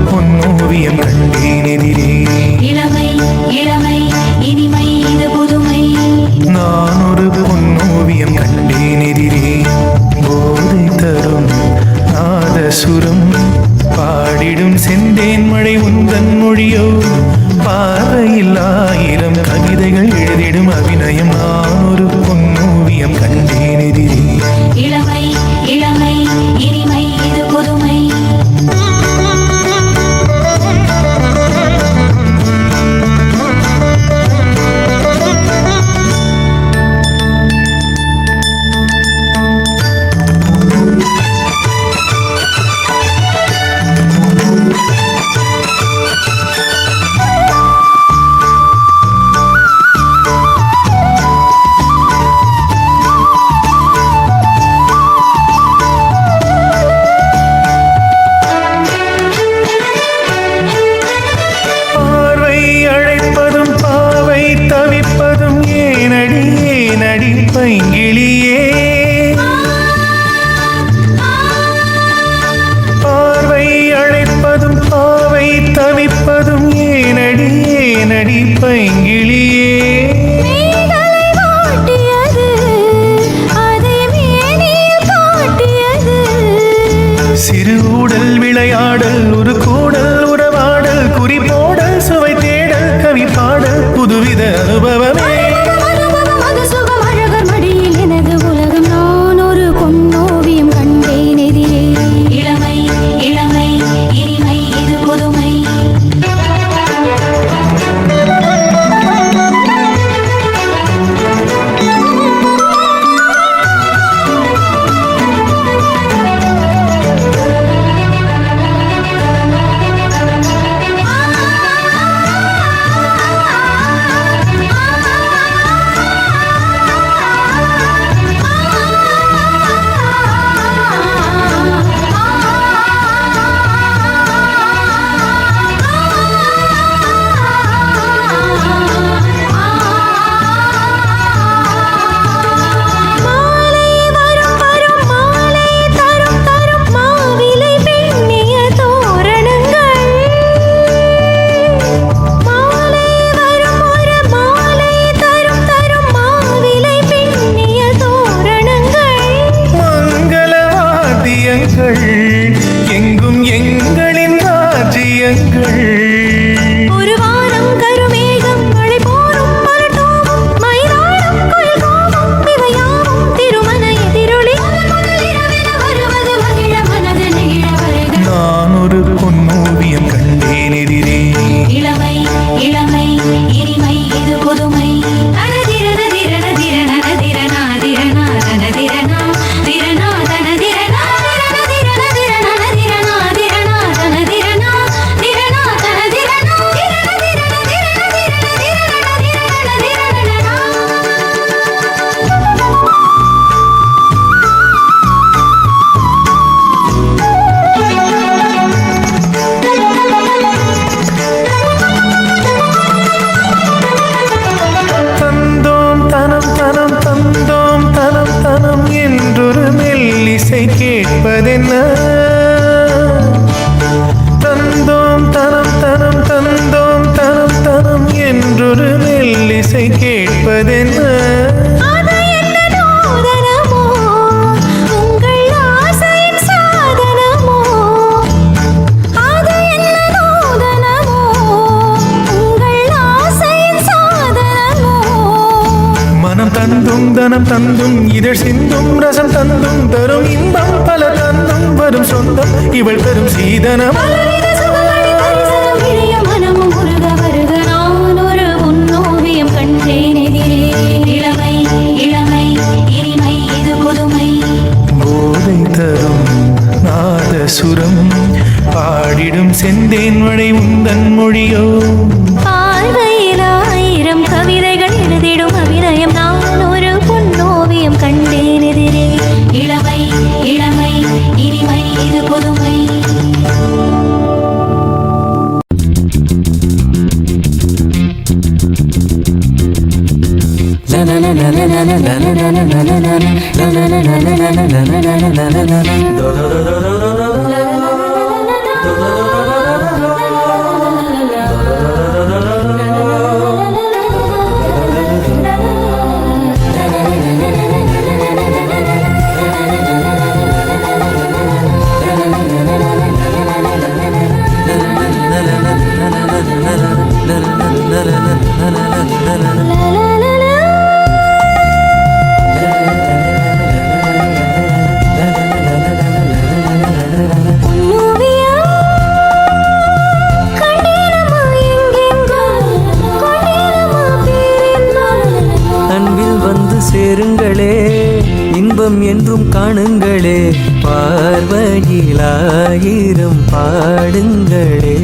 பொன்னோவியம் கண்டேன் எதிரே. இளமை இளமை இனிமை இது புதுமை. நான் ஒரு பொன்னோவியம் கண்டேன் எதிரே. போதை தரும் நாதசுரம் பாடிடும் செந்தேன் மழை உந்தன் மொழியோ. பார்வையில் ஆயிரம் கவிதைகள் எழுதிடும் அபிநயம். நான் ஒரு பொன்னோவியம் கண்டேன் எதிரே. இளமை இளமை இனிமை இது புதுமை. பைங்கிளியே பார்வை அழைப்பதும் பாவை தவிப்பதும் ஏனடி ஏனடி பைங்கிளியே. சிறு ஊடல் விளையாடல் ஒரு கூடல் உறவாடல் குறிப்போடல் சுவை தேடல் கவி பாடல் புதுவித அனுபவமே. எங்கும் எங்களின் ராஜ்யங்கள். ஒரு வாரம் கருமேகம் மழை போரும் மரட்டோவும் மயிலாடும் கோயில் கோவும் இவையாவும் திருமண எதிரொலி வருவது மகிழ மனது நெகிழ வருக. நான் ஒரு பொன்னோவியம் கண்டேன் எதிரே. இளமை இளமை இனிமை இது புதுமை. அனதிரன திரன திரன திரனா திரனா தன திரனா திரனா தன திரனா. கேட்பதென்ன தந்தோம் தனம் தனம் தந்தோம் தனம் தனம் என்றொரு மெல்லிசை கேட்பதென்ன. தந்தும் தனம் தந்தும் இதழ் சிந்தும் ரசம் தந்தும் தரும் இன்பம் பல தந்தும் வரும் சொந்தம் இவள் தரும் சீதனம். இளமை இளமை இனிமை இது புதுமை. போதை தரும் நாதசுரம் பாடிடும் செந்தேன் மழை உந்தன் மொழியோ. பார்வையில் ஆயிரம் கவிதைகள் எழுதிடும் அபிநயம். நான் ஒரு பொன்னோவியம் கண்டேன் எதிரே. இளமை இளமை இனிமை இது புதுமை. இன்பம் என்றும் காணுங்களே, பார்வையில் 1000 பாடுங்களே.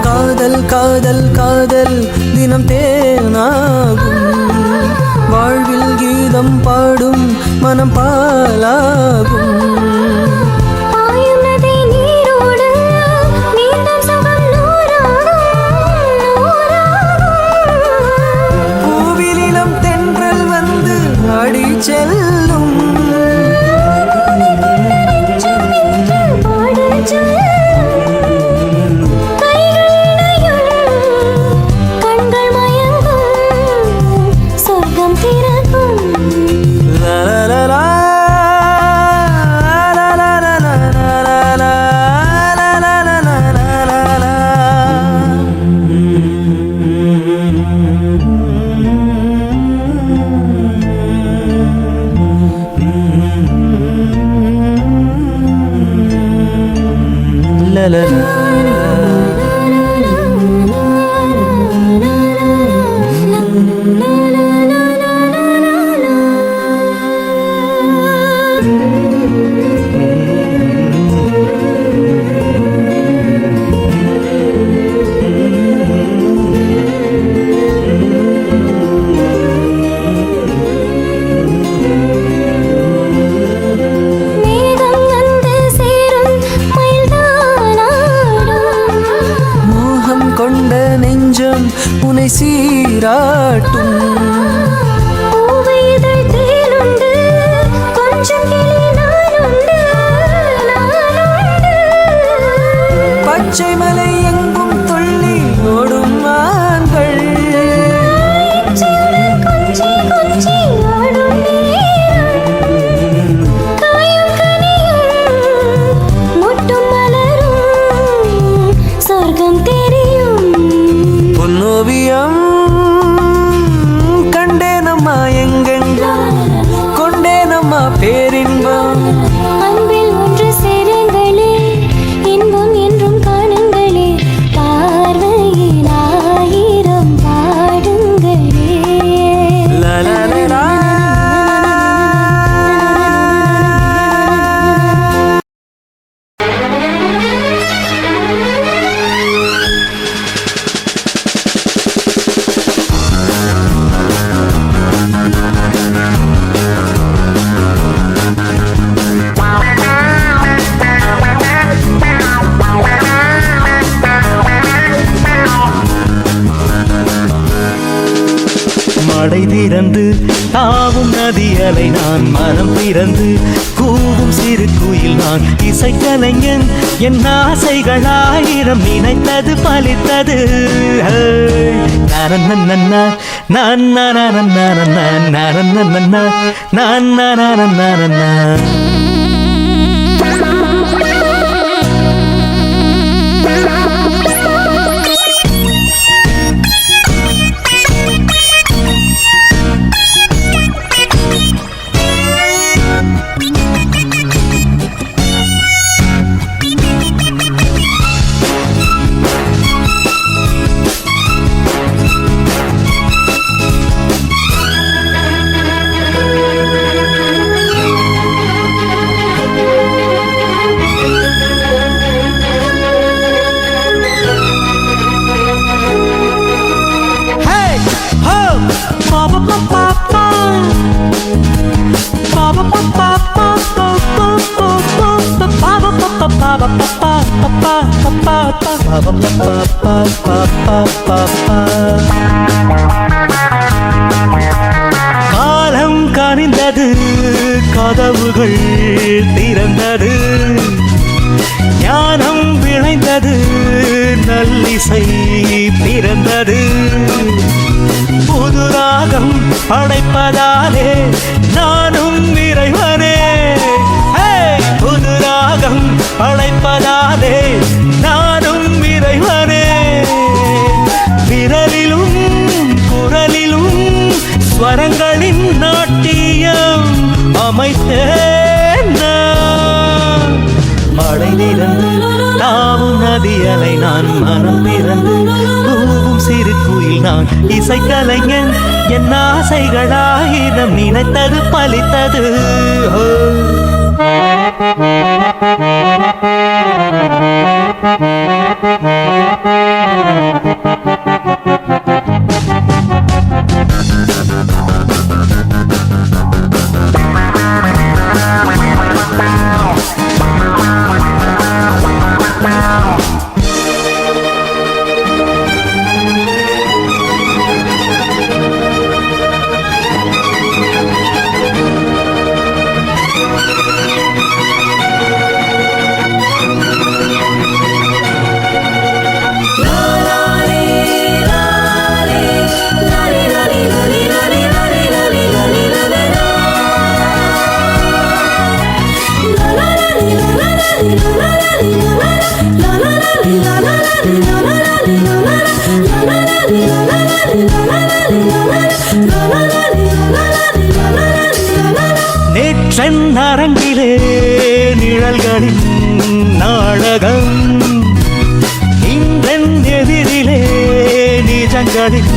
காதல் காதல் காதல் தினம் தேனாகும், வாழ்வில் கீதம் பாடும் மனம் பாலாகும். பூவிலினம் தென்றல் வந்து ஆடி செல்லும், கொண்ட நெஞ்சம் உனை சீராட்டும். பச்சை மலை எங்கும் துள்ளி ஓடும் மான்கள், பொன்னோவியம் கண்டேனம்மா எங்கெங்கும், கொண்டேனம்மா பேரின்பம். அன்பில் ஒன்று சேருங்களே, இன்பம் என்றும் காணுங்களே, பார்வையில் 1000 பாடுங்களே. மடை திறந்து தாவும் நதி அலை நான், மனம் திறந்து கூவும் சிறு குயில் நான். இசைக்கலைஞன் என் ஆசைகள் 1000 நினைத்தது பலித்தது. நரநன்னா நான் நரநன்னா நான் நரநன்னா. காலம் கனிந்தது கதவுகள் திறந்தது ஞானம் விளைந்தது நல்லிசை பிறந்தது புது ராகம் படைப்பதாலே நானும் இறைவனே புது ராகம் படைப்பதாலே நானும் இறைவனே விரலிலும் குரலிலும் ஸ்வரங்களின் நாட்டியம் அமைத்தேன் மழை நிறந்து தாவும் நதியலை நான் மனம் பிறந்து கூவும் சிறு குயில் நான் இசைக்கலைஞன் என் ஆசைகளாயிரம் நினைத்தது பலித்தது நேற்றன் அரங்கிலே நிழல்களின் நாடகம் இன்றன் எதிரிலே நிஜங்களின்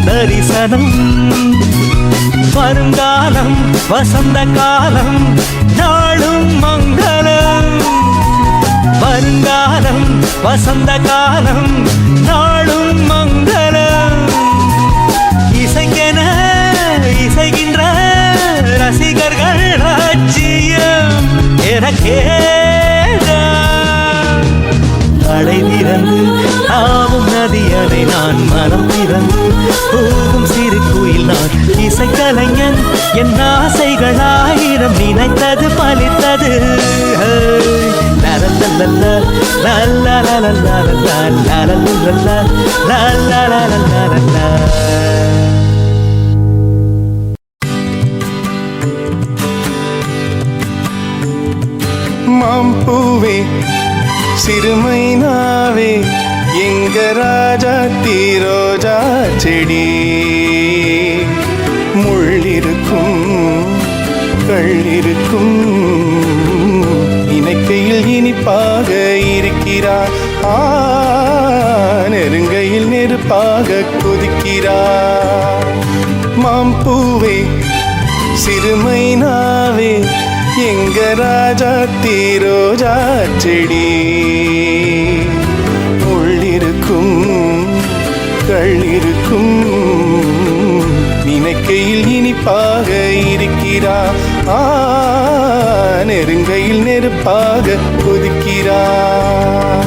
தரிசனம் வருங்காலம் வசந்த காலம் நாளும் மங்களம் வருங்காலம் வசந்த காலம் நாளும் மங்களம் இசைக்கென இசைகின்ற ரசிகர்கள் ராஜ்யம் எனக்கே மழை திறந்து தாவும் நதியலை நான் மனம் திறந்து கூவும் சிறு குயில் நான் இசைக்கலைஞன் என் ஆசைகளாயிரம் நினைத்தது பலித்தது மாம்பூவே சிறுமைனாவே எங்க ராஜா தீரோஜா செடி முள்ளிருக்கும் கள்ளிருக்கும் இணைக்கையில் இனிப்பாக இருக்கிறார் நெருங்கையில் நெருப்பாக கொதிக்கிறார் மாம்பூவே சிறுமைனாவே எங்க ராஜா தீரோஜா செடி உள்ளிருக்கும் கள்ளிருக்கும் நினைக்கையில் இனிப்பாக இருக்கிறார் நெருங்கையில் நெருப்பாக கொதிக்கிறார்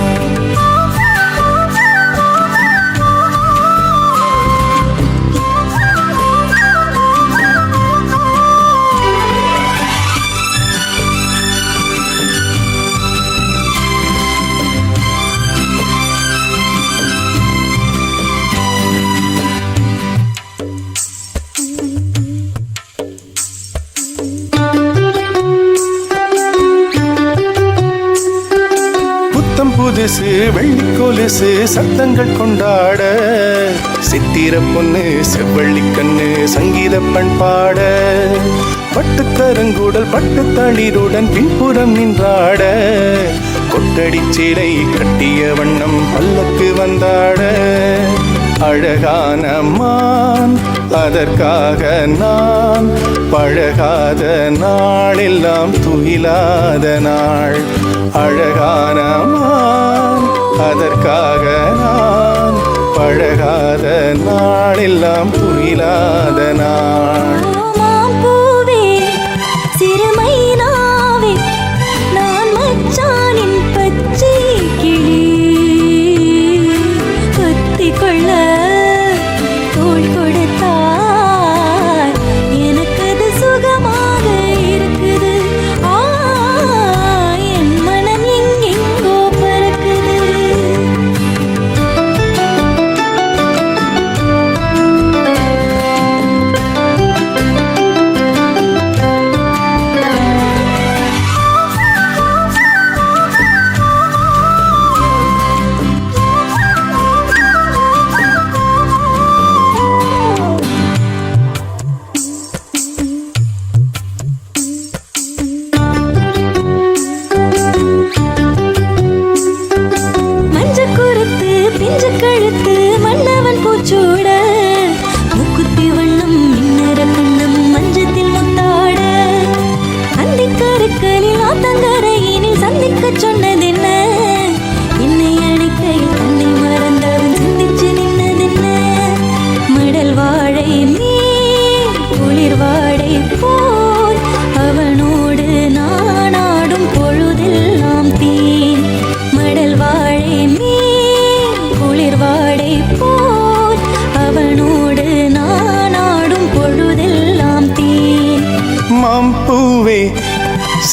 புதுசு வெள்ளி கொலுசு சத்தங்கள் கொண்டாட சித்திர பொண்ணு செவ்வள்ளி கண்ணு சங்கீத பண்பாட பட்டு கருங்கூடல் பட்டு தளிருடன் பின்புறம் நின்றாட கொட்டடி சீலை கட்டிய வண்ணம் பல்லக்கு வந்தாட அழகான மான் அதற்காக நான் பழகாத நாளெல்லாம் துயிலாத நாள் அழகான மான் அதற்காக நான் பழகாத நாளெல்லாம் துயிலாத நாள் கொள்ள தோள் கொடுத்தார் எனக்கு அது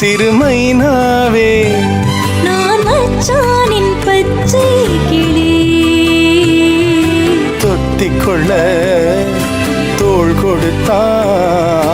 சிறுமைனாவே நான் மச்சானின் பச்சை கிளி தொத்திக்கொள்ள தோள் கொடுத்தான்